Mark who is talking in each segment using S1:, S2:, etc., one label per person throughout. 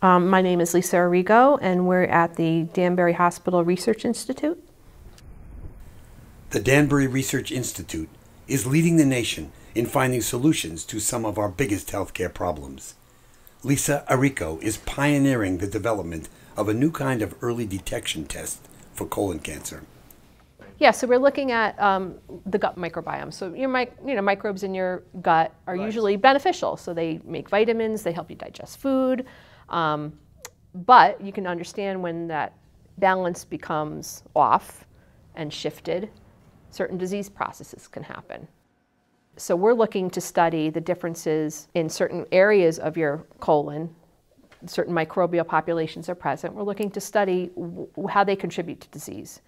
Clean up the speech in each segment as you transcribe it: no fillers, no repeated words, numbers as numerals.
S1: My name is Lisa Arrico, and we're at the Danbury Hospital Research Institute.
S2: The Danbury Research Institute is leading the nation in finding solutions to some of our biggest healthcare problems. Lisa Arrico is pioneering the development of a new kind of early detection test for colon cancer.
S1: Yeah, so we're looking at the gut microbiome. So your microbes in your gut are usually beneficial. So they make vitamins, they help you digest food. But you can understand when that balance becomes off and shifted, certain disease processes can happen. So we're looking to study the differences in certain areas of your colon. Certain microbial populations are present. We're looking to study how they contribute to disease.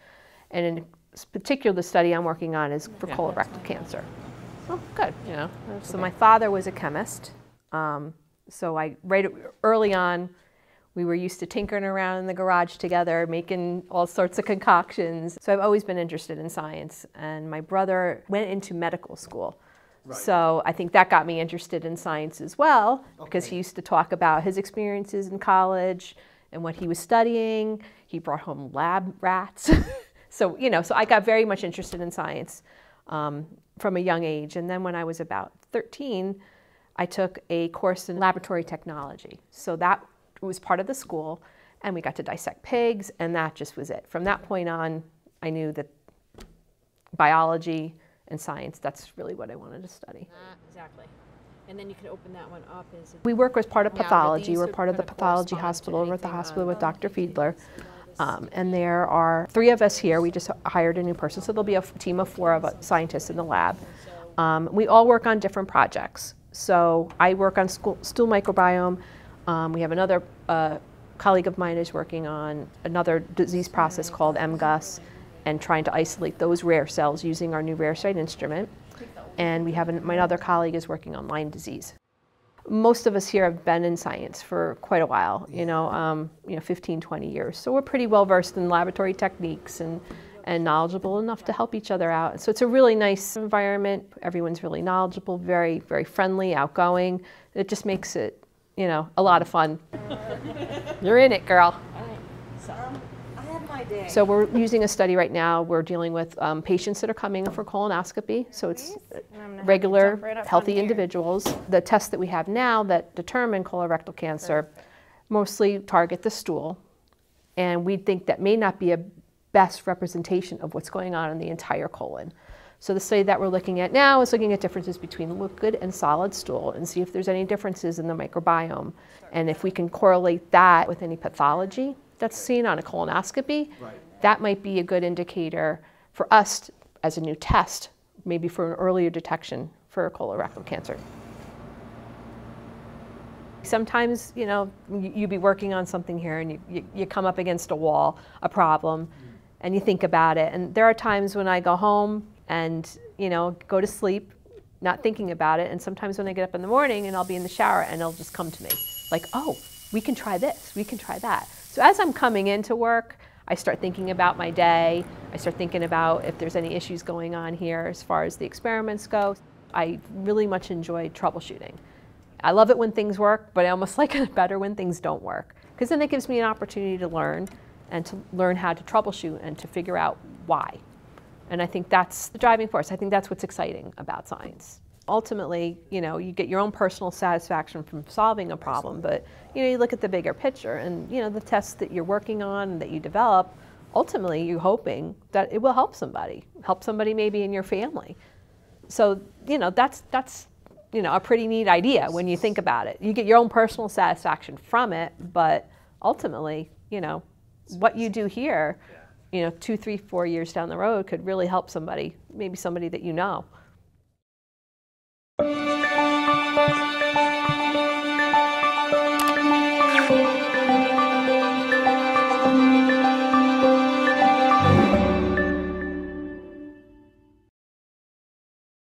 S1: And in particular, the study I'm working on is for colorectal cancer. Oh, good. So my father was a chemist. So right early on, we were used to tinkering around in the garage together, making all sorts of concoctions. So I've always been interested in science. And my brother went into medical school. Right. So I think that got me interested in science as well, because he used to talk about his experiences in college and what he was studying. He brought home lab rats. So I got very much interested in science from a young age. And then when I was about 13, I took a course in laboratory technology. So that was part of the school, and we got to dissect pigs, and that just was it. From that point on, I knew that biology and science, that's really what I wanted to study.
S3: Exactly. And then you can open that one up.
S1: We work as part of pathology. We're part of the pathology hospital. We're at the hospital with Dr. Fiedler. And there are 3 of us here. We just hired a new person, so there'll be a team of 4 of scientists in the lab. We all work on different projects. So I work on stool microbiome. We have another colleague of mine is working on another disease process called MGUS and trying to isolate those rare cells using our new RareSight instrument. And we have my other colleague is working on Lyme disease. Most of us here have been in science for quite a while, 15, 20 years. So we're pretty well versed in laboratory techniques and knowledgeable enough to help each other out. So it's a really nice environment. Everyone's really knowledgeable, very, very friendly, outgoing. It just makes it, a lot of fun. You're in it, girl. So we're using a study right now. We're dealing with patients that are coming in for colonoscopy. So it's regular, healthy individuals. The tests that we have now that determine colorectal cancer mostly target the stool. And we think that may not be a best representation of what's going on in the entire colon. So the study that we're looking at now is looking at differences between liquid and solid stool and see if there's any differences in the microbiome. And if we can correlate that with any pathology that's seen on a colonoscopy, that might be a good indicator for us as a new test, maybe for an earlier detection for colorectal cancer. Sometimes, you'd be working on something here and you come up against a wall, a problem, and you think about it. And there are times when I go home and, go to sleep, not thinking about it. And sometimes when I get up in the morning and I'll be in the shower and it'll just come to me like, oh, we can try this, we can try that. So as I'm coming into work, I start thinking about my day. I start thinking about if there's any issues going on here as far as the experiments go. I really much enjoy troubleshooting. I love it when things work, but I almost like it better when things don't work, because then it gives me an opportunity to learn and to learn how to troubleshoot and to figure out why. And I think that's the driving force. I think that's what's exciting about science. Ultimately, you get your own personal satisfaction from solving a problem, but you look at the bigger picture and the tests that you're working on and that you develop, ultimately you're hoping that it will help somebody maybe in your family. So, that's a pretty neat idea when you think about it. You get your own personal satisfaction from it, but ultimately, what you do here, 2, 3, 4 years down the road could really help somebody, maybe somebody that you know.